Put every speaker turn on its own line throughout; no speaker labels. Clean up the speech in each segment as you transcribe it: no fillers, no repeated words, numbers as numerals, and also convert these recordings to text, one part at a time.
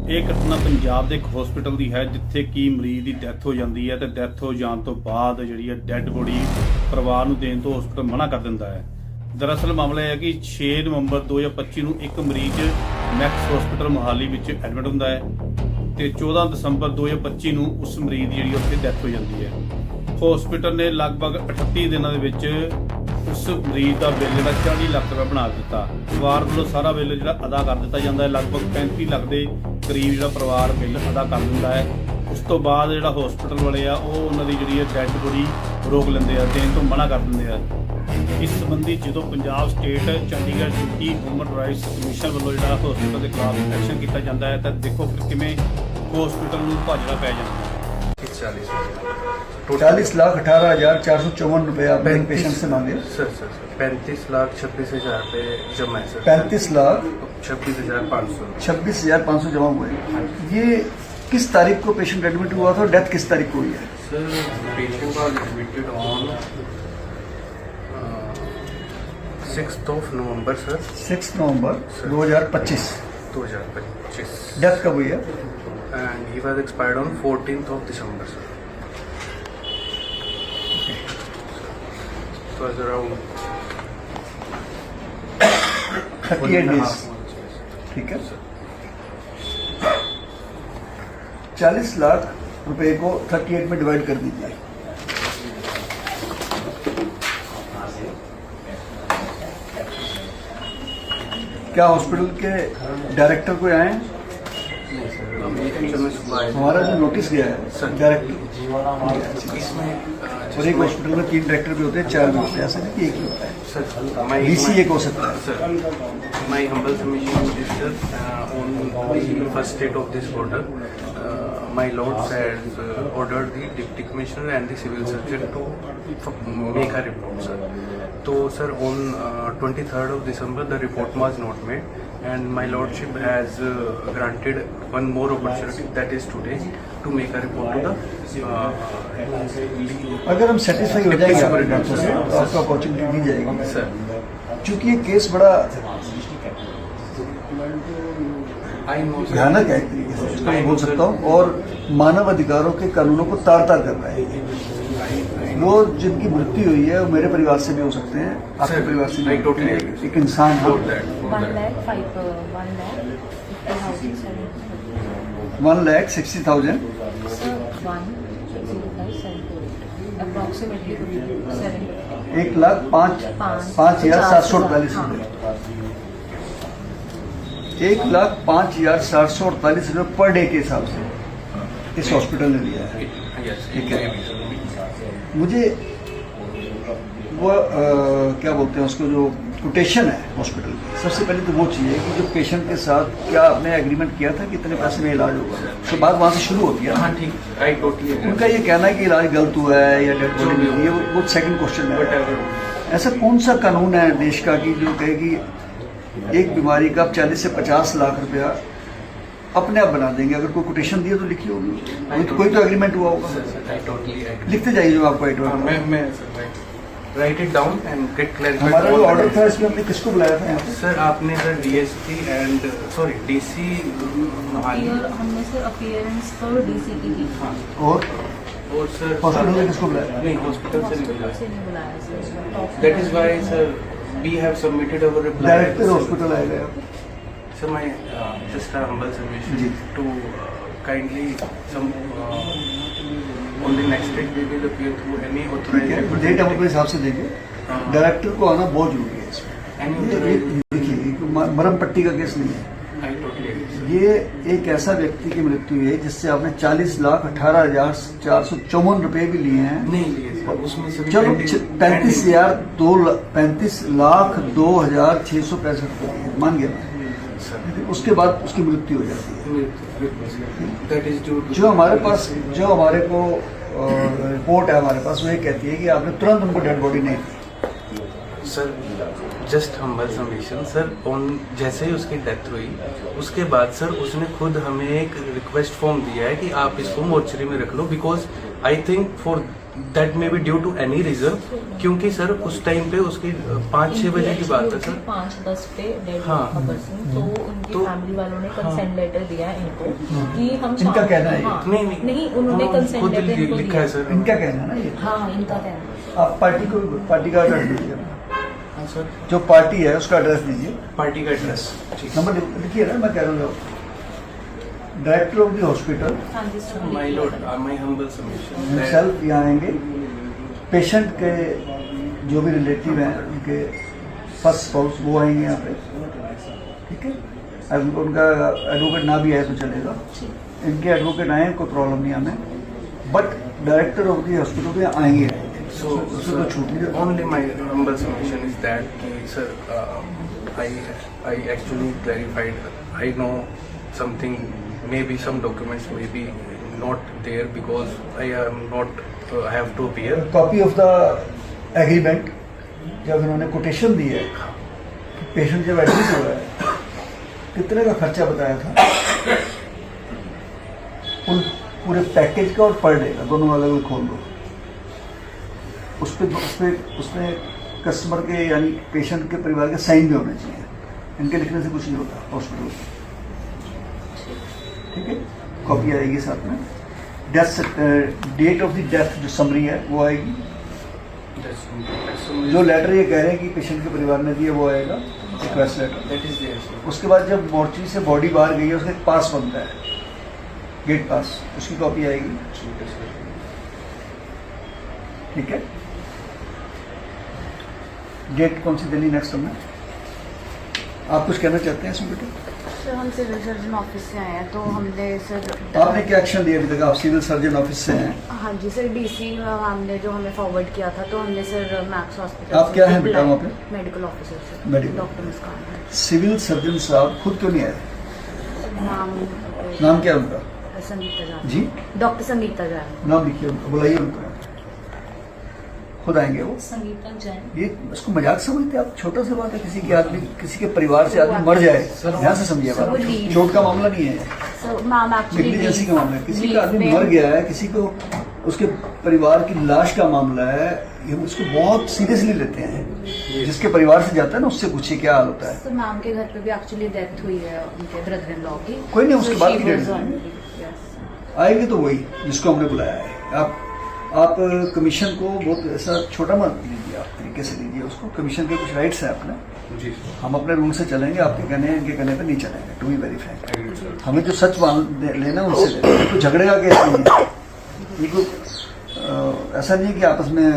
ਇਹ ਘਟਨਾ ਪੰਜਾਬ ਦੇ ਇੱਕ ਹਸਪੀਟਲ ਦੀ ਹੈ ਜਿੱਥੇ ਕਿ ਮਰੀਜ਼ ਦੀ ਡੈਥ ਹੋ ਜਾਂਦੀ ਹੈ ਤੇ ਡੈਥ ਹੋ ਜਾਣ ਤੋਂ ਬਾਅਦ ਜਿਹੜੀ ਹੈ ਡੈੱਡ ਬੋਡੀ ਪਰਿਵਾਰ ਨੂੰ ਦੇਣ ਤੋਂ ਹਸਪੀਟਲ ਮਨਾ ਕਰ ਦਿੰਦਾ ਹੈ। ਦਰਅਸਲ ਮਾਮਲਾ ਇਹ ਹੈ ਕਿ 6 ਨਵੰਬਰ 2025 ਨੂੰ ਇੱਕ ਮਰੀਜ਼ ਮੈਕਸ ਹਸਪੀਟਲ ਮੁਹਾਲੀ ਵਿੱਚ ਐਡਮਿਟ ਹੁੰਦਾ ਹੈ ਤੇ 14 ਦਸੰਬਰ 2025 ਨੂੰ ਉਸ ਮਰੀਜ਼ ਦੀ ਜਿਹੜੀ ਉੱਥੇ ਡੈਥ ਹੋ ਜਾਂਦੀ ਹੈ। ਹਸਪੀਟਲ ਨੇ ਲਗਭਗ 38 ਦਿਨਾਂ ਦੇ ਵਿੱਚ ਉਸ ਮਰੀਜ਼ ਦਾ ਬਿੱਲ ਜਿਹੜਾ 40 ਲੱਖ ਰੁਪਏ ਬਣਾ ਦਿੱਤਾ। ਪਰਿਵਾਰ ਵੱਲੋਂ ਸਾਰਾ ਬਿੱਲ ਜਿਹੜਾ ਅਦਾ ਕਰ ਦਿੱਤਾ ਜਾਂਦਾ ਹੈ। ਲਗਭਗ 35 ਲੱਖ ਦੇ ਕਰੀਬ ਜਿਹੜਾ ਪਰਿਵਾਰ ਬਿੱਲ ਅਦਾ ਕਰ ਦਿੰਦਾ ਹੈ। ਉਸ ਤੋਂ ਬਾਅਦ ਜਿਹੜਾ ਹਸਪੀਟਲ ਵਾਲੇ ਆ ਉਹ ਉਹਨਾਂ ਦੀ ਜਿਹੜੀ ਹੈ ਡੈੱਡ ਬੋਡੀ ਰੋਕ ਲੈਂਦੇ ਆ, ਦੇਣ ਤੋਂ ਮਨਾ ਕਰ ਦਿੰਦੇ ਆ। ਇਸ ਸੰਬੰਧੀ ਜਦੋਂ Punjab state Chandigarh duty human rights commission ਵੱਲੋਂ ਜਿਹੜਾ ਹਸਪੀਟਲ ਦੇ ਖਿਲਾਫ ਐਕਸ਼ਨ ਕੀਤਾ ਜਾਂਦਾ ਹੈ ਤਾਂ ਦੇਖੋ ਫਿਰ ਕਿਵੇਂ ਹਸਪੀਟਲ ਨੂੰ ਭਾਜੜਾ ਪੈ ਜਾਂਦਾ ਹੈ।
40,18,454 रुपए आपने पेशेंट से मांगे।
सर 35,26,000 रुपए जमा है सर।
35,26,500 26,500 जमा हुए। ये किस तारीख को पेशेंट एडमिट हुआ था और डेथ किस तारीख को हुई है?
Sir patient was admitted on 6th of November sir.
6 November 2025। Death कब हुई है?
And he was expired on 14th of December sir। It was around
38 days। ठीक है। 40 लाख रुपए को 38 में डिवाइड कर दीजिए। क्या हॉस्पिटल के डायरेक्टर को आए? हमारा जो नोटिस गया है डायरेक्टर और एक हॉस्पिटल में 3 डायरेक्टर भी होते हैं, 4 भी होते हैं, ऐसा नहीं कि एक ही होता है
सर।
डीसी एक हो सकता है
sir. My humble submission is sir on the first date of this order, my lords has ordered the deputy commissioner and the civil surgeon to make a report sir। तो sir on 23rd of December the report was not made and my lordship has granted one more opportunity, that is today, to make a report to the
अगर हम satisfy हो जाएंगे आपके doctor से तो आपको opportunity दी जाएगी
सर।
क्योंकि ये केस बड़ा भयानक है एक तरीके से, इसको मैं बोल सकता हूँ, और मानव अधिकारों के कानूनों को तार तार कर रहा है। वो जिनकी मृत्यु हुई है वो मेरे परिवार से भी हो सकते हैं, आपके परिवार से भी, एक इंसान है। 1,60,000 1,05,748 रुपये। 1,05,748 रुपये पर डे के हिसाब से इस हॉस्पिटल ने लिया है। ठीक है। मुझे वो क्या बोलते हैं उसको, जो कोटेशन है हॉस्पिटल की, सबसे पहले तो वो चाहिए कि जो पेशेंट के साथ क्या आपने एग्रीमेंट किया था कि इतने पैसे में इलाज होगा, उसके बाद वहाँ से शुरू होती है।
हाँ ठीक, आई टोटली।
उनका ये कहना है कि इलाज गलत हुआ है या डेड बॉडी मिली है, वो सेकंड क्वेश्चन है। ऐसा कौन सा कानून है देश का कि जो कहे कि एक बीमारी का आप 40 से 50 लाख रुपया अपने आप बना देंगे? अगर कोई कोटेशन दिया तो लिखी होगी, कोई तो एग्रीमेंट हुआ होगा। लिखते जाइए जो आपको
write it down and get clarified.
हमारा जो ऑर्डर था इसमें हमने किसको बुलाया था यहाँ पे?
सर आपने sir DSP and sorry DC
हमने सर अपीयरेंस तो डीसी की थी।
और
सर
हॉस्पिटल में किसको बुलाया?
नहीं, हॉस्पिटल से नहीं
बुलाया sir.
That is why sir we have submitted our reply.
Director hospital आएगा यहाँ पे।
Sir my just a humble submission to kindly some on the next date we will appear through any authorized
date हम अपने हिसाब से देंगे। Director को आना बहुत जरूरी है इसमें। देखिए मरम पट्टी का केस नहीं है, ये एक ऐसा व्यक्ति की मृत्यु है जिससे आपने 40,18,454 रुपए भी लिए हैं।
नहीं लिए सर, उसमें
चलो 35,02,665 रुपए मान गया मैं, उसके बाद उसकी मृत्यु हो जाती है। जो हमारे को रिपोर्ट है हमारे पास, वो ये कहती है कि आपने तुरंत उनको डेड बॉडी नहीं दी।
Sir just humble submission sir, on जैसे ही उसकी डेथ हुई उसके बाद सर उसने खुद हमें एक रिक्वेस्ट फॉर्म दिया है कि आप इसको मोर्चरी में रख लो, because I think for that may be due to any reason, क्योंकि सर उस टाइम पे उसकी 5-6 बजे की बात है सर।
5:10 पे डेड
हाँ।
हुआ पर्सन, तो उनकी
तो-
फैमिली वालों ने कंसेंट लेटर दिया इनको कि हम
इनका
शाम-
कहना है ये?
हाँ,
नहीं,
नहीं उन्होंने
हाँ,
कंसेंट
खुद
लेटर इनको
लिखा
दिया
है सर।
इनका कहना है ना ये?
हाँ, इनका कहना।
आप पार्टी का एड्रेस दीजिए,
हाँ सर,
जो पार्टी है उसका एड्रेस दीजिए,
पार्टी का एड्रेस।
नंबर लिखिए ना, मैं कह रहा हूँ डायरेक्टर ऑफ द हॉस्पिटल
हाँ जी sir,
my lord, my humble submission
himself यहाँ आएंगे, पेशेंट के जो भी रिलेटिव हैं उनके फर्स्ट स्पाउस वो आएंगे यहाँ पे, ठीक है। अब उनका एडवोकेट ना भी आए तो चलेगा, इनके एडवोकेट आए कोई प्रॉब्लम नहीं हमें, but director of the hospital पे आएंगे
So,
उससे तो छूट नहीं देगा।
only my humble submission is that, sir, I actually clarified. I know something, maybe some documents may be not there because I am not. I have to appear.
Copy of the agreement जब इन्होंने quotation दी है, patient जब admit हो रहा है कितने का खर्चा बताया था, उन पूरे पैकेज का और पर डे का दोनों अलग अलग खोल दो, उसमें कस्टमर के यानी पेशेंट के परिवार के साइन भी होने चाहिए, इनके लिखने से कुछ नहीं होता हॉस्पिटल, ठीक है। कॉपी आएगी साथ में, डेट ऑफ द डेथ जो समरी है वो आएगी, जो लेटर ये कह रहे हैं कि पेशेंट के परिवार ने दिया वो आएगा, request letter.
That is there, sir.
उसके बाद जब मोर्चरी से बॉडी बाहर गई है उसका एक पास बनता है, गेट पास, उसकी कॉपी आएगी, ठीक है। डेट कौन सी देनी नेक्स्ट हमें, आप कुछ कहना चाहते हैं इसमें बेटे?
सर हम सिविल सर्जन ऑफिस से आए हैं, तो हमने सर
आपने क्या एक्शन लिया अभी तक? आप सिविल सर्जन ऑफिस से हैं,
हाँ जी सर, डीसी हमने जो हमें फॉरवर्ड किया था, तो हमने सर मैक्स हॉस्पिटल
आप क्या हैं बेटा वहाँ पे?
Medical officer sir,
Medical.
Doctor Muskaan है।
सिविल सर्जन साहब खुद क्यों नहीं आए?
नाम
नाम क्या है उनका?
संगीता जान
जी,
डॉक्टर संगीता जान।
नाम लिखिए उनका, बुलाइए उनको, खुद आएंगे वो।
संगीता जैन।
ये इसको मजाक समझते हैं आप? छोटा सा बात है, किसी के आदमी, किसी के परिवार से आदमी मर जाए, ध्यान से समझिए
सर, वो
बात,
लीव-
चोट का मामला नहीं है,
सर मैम
नेग्लिजेंसी का मामला है, किसी
लीव
का आदमी
पे-
मर गया है, किसी को उसके परिवार की लाश का मामला है, ये उसको बहुत सीरियसली लेते हैं, जिसके परिवार से जाता है ना उससे पूछिए क्या हाल होता है।
सर मैम के घर पे भी एक्चुअली डेथ हुई है उनके ब्रदर इन लॉ की।
कोई नहीं, उसके
So
बाद
she
की
was
डेट
on
है।
leave, yes.
आएंगे तो वही जिसको हमने बुलाया है। आप कमीशन को बहुत ऐसा छोटा मत लीजिए, आप तरीके से लीजिए उसको, कमीशन के कुछ राइट्स हैं अपने,
जी
हम अपने रूल से चलेंगे, आपके कहने हैं इनके कहने पे नहीं चलेंगे, to be very frank.
Sir.
हमें जो सच लेना उनसे लेना, कोई झगड़े का केस नहीं है, ये कोई ऐसा नहीं है कि आपस में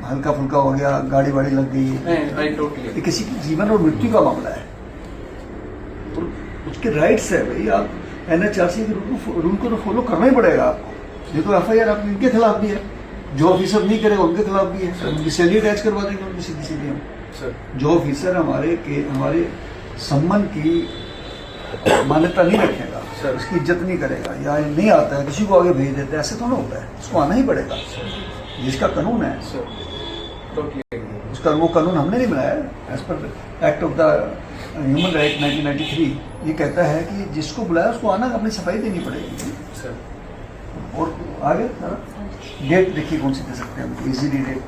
हल्का फुल्का हो गया, गाड़ी वाड़ी लग गई,
I totally
ये किसी की जीवन और मृत्यु का मामला है, तो उसके राइट्स है भाई। आप NHRC के रूल को तो फॉलो करना ही पड़ेगा आपको, ये तो FIR आप इनके खिलाफ भी है, जो ऑफिसर नहीं करेगा उनके खिलाफ भी है, उनकी सैलरी अटैच करवा देंगे उनकी सीधी सीधी हम।
सर।
जो ऑफिसर हमारे सम्मान की मान्यता नहीं रखेगा,
सर।
उसकी इज्जत नहीं करेगा, या नहीं आता है किसी को आगे भेज देता है, ऐसे तो ना होता है, उसको आना ही पड़ेगा, जिसका कानून है
सर, totally.
उसका, वो कानून हमने नहीं बनाया, as per act of the human right 1993 ये कहता है कि जिसको बुलाया उसको आना, अपनी सफाई देनी पड़ेगी।
सर।
और आगे डेट देखिए कौन सी दे सकते हैं हम, इजीली डेट।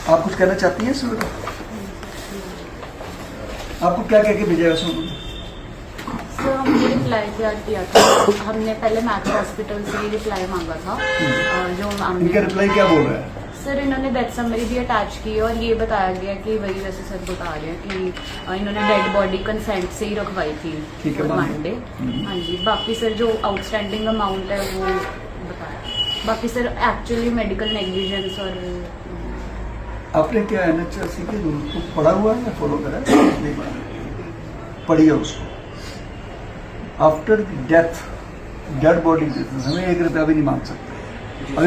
आप कुछ कहना चाहती हैं इसमें? आपको क्या कह के भेजा है उसमें?
सर हमने रिप्लाई किया था, हमने पहले मैक्स हॉस्पिटल से रिप्लाई मांगा था, जो मैम
इनका रिप्लाई क्या बोल रहा है?
सर इन्होंने डेथ समरी भी अटैच की और ये बताया गया कि वही जैसे सर बता रहे हैं कि इन्होंने डेड बॉडी कंसेंट से ही रखवाई थी
ठीक है, मान
मंडे।
लिया।
हाँ जी, बाकी सर जो आउटस्टैंडिंग अमाउंट है वो बताया, बाकी सर एक्चुअली मेडिकल नेग्लिजेंस और
आपने क्या NHRC के रूल को पढ़ा हुआ है या फॉलो करा है? नहीं पढ़ा, पढ़िए उसको। आफ्टर डेथ डेड बॉडी हमें 1 रुपया भी नहीं मांग सकते। अगर